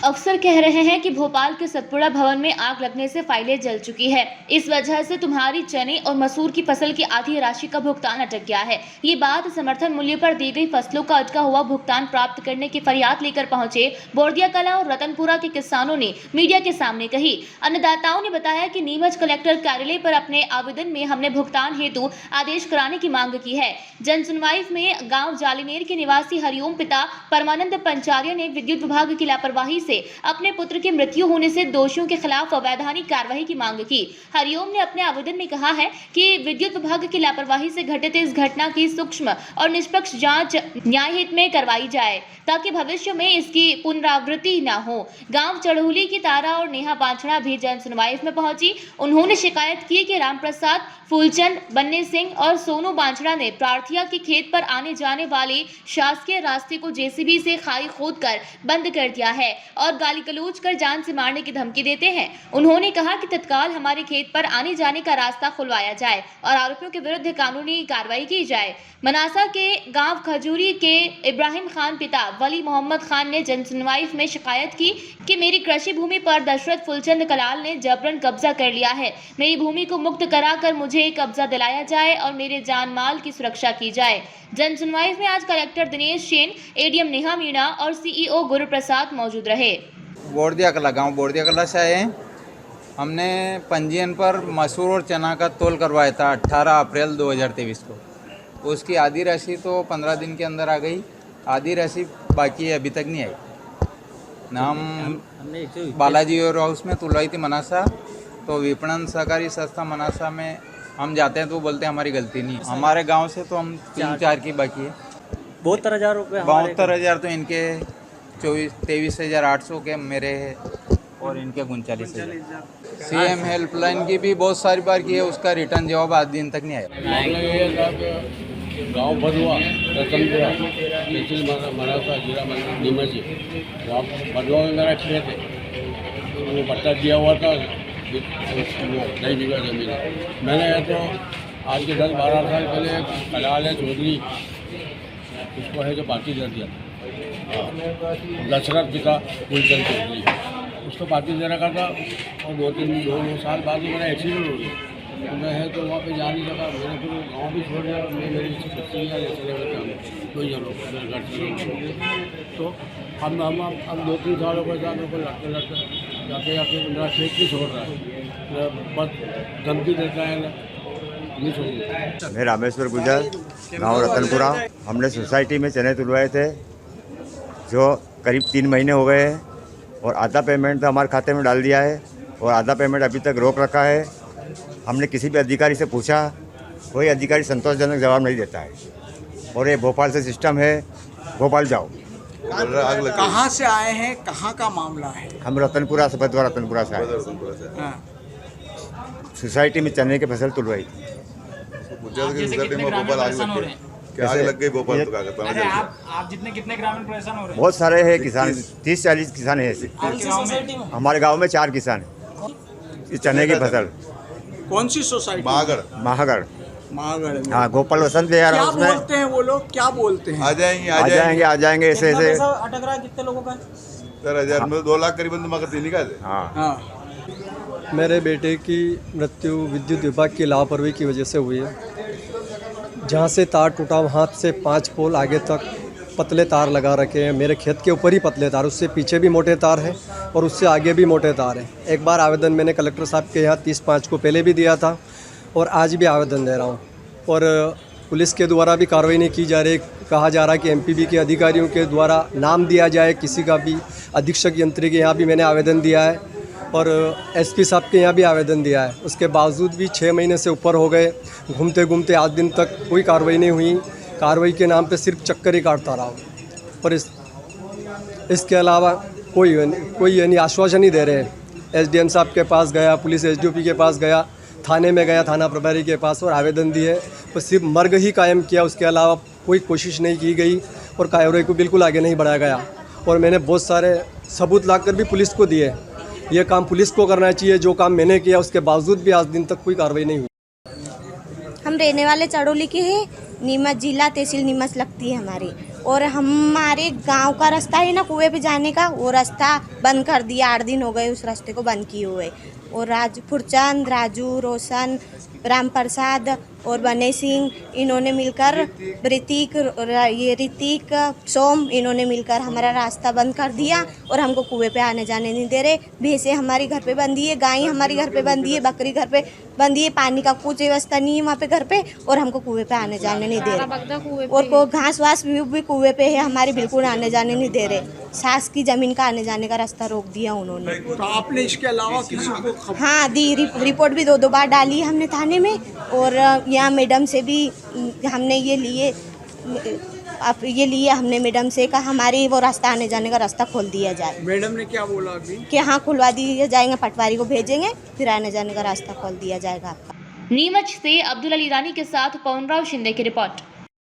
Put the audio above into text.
अफसर कह रहे हैं कि भोपाल के सतपुड़ा भवन में आग लगने से फाइलें जल चुकी है। इस वजह से तुम्हारी चने और मसूर की फसल की आधी राशि का भुगतान अटक गया है। ये बात समर्थन मूल्य पर दी गई फसलों का अटका हुआ भुगतान प्राप्त करने की फरियाद लेकर पहुंचे बोरदिया कला और रतनपुरा के किसानों ने मीडिया के सामने कही। अन्नदाताओं ने बताया कि नीमच कलेक्टर कार्यालय पर अपने आवेदन में हमने भुगतान हेतु आदेश कराने की मांग की है। जन सुनवाई में गाँव जालिनेर के निवासी हरिओम पिता परमानंद पंचार्य ने विद्युत विभाग की लापरवाही से अपने पुत्र की मृत्यु होने से दोषियों के खिलाफ अवैधानिक कार्रवाई की मांग की। हरिओम ने अपने आवेदन में कहा है कि विद्युत विभाग की लापरवाही से घटित इस घटना की सूक्ष्म और निष्पक्ष जांच न्याय हित में करवाई जाए ताकि भविष्य में इसकी पुनरावृत्ति न हो। गांव चढ़ोली की तारा और नेहा बांछड़ा भी जन सुनवाई में पहुंची। उन्होंने शिकायत की कि रामप्रसाद, फूलचंद, बन्ने सिंह और सोनू बांछड़ा ने प्रार्थिया के खेत पर आने जाने वाले शासकीय रास्ते को जेसीबी से खाई खोदकर बंद कर दिया है और गाली गलौज कर जान से मारने की धमकी देते हैं। उन्होंने कहा कि तत्काल हमारे खेत पर आने जाने का रास्ता खुलवाया जाए और आरोपियों के विरुद्ध कानूनी कार्रवाई की जाए। मनासा के गांव खजूरी के इब्राहिम खान पिता वली मोहम्मद खान ने जन सुनवाई में शिकायत की कि मेरी कृषि भूमि पर दशरथ फुलचंद कलाल ने जबरन कब्जा कर लिया है। मेरी भूमि को मुक्त कराकर मुझे कब्जा दिलाया जाए और मेरे जान माल की सुरक्षा की जाए। जन सुनवाई में आज कलेक्टर दिनेश सेन, एडीएम नेहा मीणा और सीईओ गुरु प्रसाद मौजूद रहे। बोरदिया कला गाँव बोरदिया कला से आए हैं। हमने पंजीयन पर मसूर और चना का तोल करवाया था 18 अप्रैल 2023 को। उसकी आधी राशि तो 15 दिन के अंदर आ गई, आधी राशि बाकी है, अभी तक नहीं आई ना। हम बालाजी और हाउस में तुलवाई थी मनासा, तो विपणन सहकारी संस्था मनासा में हम जाते हैं तो बोलते हैं हमारी गलती नहीं। हमारे गांव से तो हम 3-4 की बाकी है। 72,000 रुपये। 72,000 तो इनके 23,800 के मेरे है और इनके 39,000। सीएम हेल्पलाइन की भी बहुत सारी बार की है, उसका रिटर्न जवाब आज दिन तक नहीं आया। गांव बदुआ, रतनपुरा, तहसील मनासा, जिला नीमच। बदुआ में मेरा खेत है, वो पट्टा दिया हुआ था, 2.5 बीघा जमीन है। मैंने तो आज के 10-12 साल पहले कलाल है चौधरी, उसको है जो पार्टी दे दिया था, दशरथ पिता फूलचंद चौधरी, उसको पार्टी दे रखा था। और 2 साल बाद ही मेरा एक्सीडेंट हो गया। मैं है तो वहाँ पे जा नहीं सका। मैंने फिर गाँव भी छोड़ दिया। मैं मेरी चले गए कोई जरूरत मेरे घर से। तो हम 2-3 सालों के साथ मेरे को लड़ते जाके मेरा खेत भी छोड़ रहा है, बस धमकी देता है नहीं छोड़। मैं रामेश्वर गुजर, गाँव रतनपुरा। हमने सोसाइटी में चने तुलवाए थे जो करीब 3 महीने हो गए हैं और आधा पेमेंट तो हमारे खाते में डाल दिया है और आधा पेमेंट अभी तक रोक रखा है। हमने किसी भी अधिकारी से पूछा, कोई अधिकारी संतोषजनक जवाब नहीं देता है और ये भोपाल से सिस्टम है, भोपाल जाओ। कहाँ से आए हैं, कहाँ का मामला है? हम रतनपुरा से, बदवा रतनपुरा से आए। हाँ। सोसाइटी में चने की फसल तुलवाई थी। आग लग गई भोपाल तो क्या करता अरे आप कितने ग्रामीण परेशान हो रहे हैं? बहुत सारे हैं किसान, 30-40 किसान हैं ऐसे। हमारे गांव में 4 किसान हैं। इस चने की फसल। कौन सी सोसाइटी? महागढ़। हाँ, गोपाल वसंत विहार क्या उसमें। बोलते हैं वो लोग, क्या बोलते हैं? आ जाएंगे ऐसे पैसा अटक रहा है कितने लोगों का? सर 1000 में 2 लाख करीबन तुम्हारा निकाल दे। हाँ। मेरे बेटे की मृत्यु विद्युत विभाग की लापरवाही की वजह से हुई है। जहाँ से तार टूटा वहाँ से 5 पोल आगे तक पतले तार लगा रखे हैं। मेरे खेत के ऊपर ही पतले तार, उससे पीछे भी मोटे तार हैं और उससे आगे भी मोटे तार हैं। एक बार आवेदन मैंने कलेक्टर साहब के यहाँ 30/5 को पहले भी दिया था और आज भी आवेदन दे रहा हूँ और पुलिस के द्वारा भी कार्रवाई नहीं की जा रही। कहा जा रहा है कि एमपीबी के अधिकारियों के द्वारा नाम दिया जाए किसी का भी। अधीक्षक यंत्री के यहाँ भी मैंने आवेदन दिया है और एसपी साहब के यहाँ भी आवेदन दिया है। उसके बावजूद भी 6 महीने से ऊपर हो गए, घूमते घूमते आज दिन तक कोई कार्रवाई नहीं हुई। कार्रवाई के नाम पे सिर्फ चक्कर ही काटता रहा हूँ और इसके अलावा कोई यानी आश्वासन नहीं दे रहे हैं। एसडीएम साहब के पास गया, पुलिस एसडीओपी के पास गया, थाने में गया, थाना प्रभारी के पास और आवेदन दिए, तो सिर्फ मर्ग ही कायम किया। उसके अलावा कोई कोशिश नहीं की गई और कार्रवाई को बिल्कुल आगे नहीं बढ़ाया गया। और मैंने बहुत सारे सबूत लाकर भी पुलिस को दिए। ये काम पुलिस को करना चाहिए जो काम मैंने किया, उसके बावजूद भी आज दिन तक कोई कार्रवाई नहीं हुई। हम रहने वाले चड़ोली के हैं, नीमच जिला तहसील नीमच लगती है हमारी। और हमारे गांव का रास्ता है ना कुएं पे जाने का, वो रास्ता बंद कर दिया। 8 दिन हो गए उस रास्ते को बंद किए हुए। और फुरचंद, राजू, रोशन, राम प्रसाद और बने सिंह, इन्होंने मिलकर ऋतिक, सोम, इन्होंने मिलकर हमारा रास्ता बंद कर दिया और हमको कुएं पे आने जाने नहीं दे रहे। भैंसें हमारी घर पे बंधी है, गाय हमारी घर पे बंधी है, बकरी घर पे बंधी है, पानी का कुछ व्यवस्था नहीं है वहाँ पे घर पे, और हमको कुएं पे आने जाने नहीं दे रहे। और को घास वास भी कुएं पे है हमारे, बिल्कुल आने जाने नहीं दे रहे। सास की जमीन का आने जाने का रास्ता रोक दिया उन्होंने। तो आपने इसके अलावा किसी को खबर? हाँ दी, रिपोर्ट भी 2 बार डाली हमने थाने में, और यहाँ मैडम से भी हमने ये लिए हमने मैडम से कहा हमारी वो रास्ता आने जाने का रास्ता खोल दिया जाए। मैडम ने क्या बोला अभी? कि हाँ खुलवा दिए जाएंगे, पटवारी को भेजेंगे, फिर आने जाने का रास्ता खोल दिया जाएगा आपका। नीमच से अब्दुल अली रानी के साथ पवन राव शिंदे की रिपोर्ट।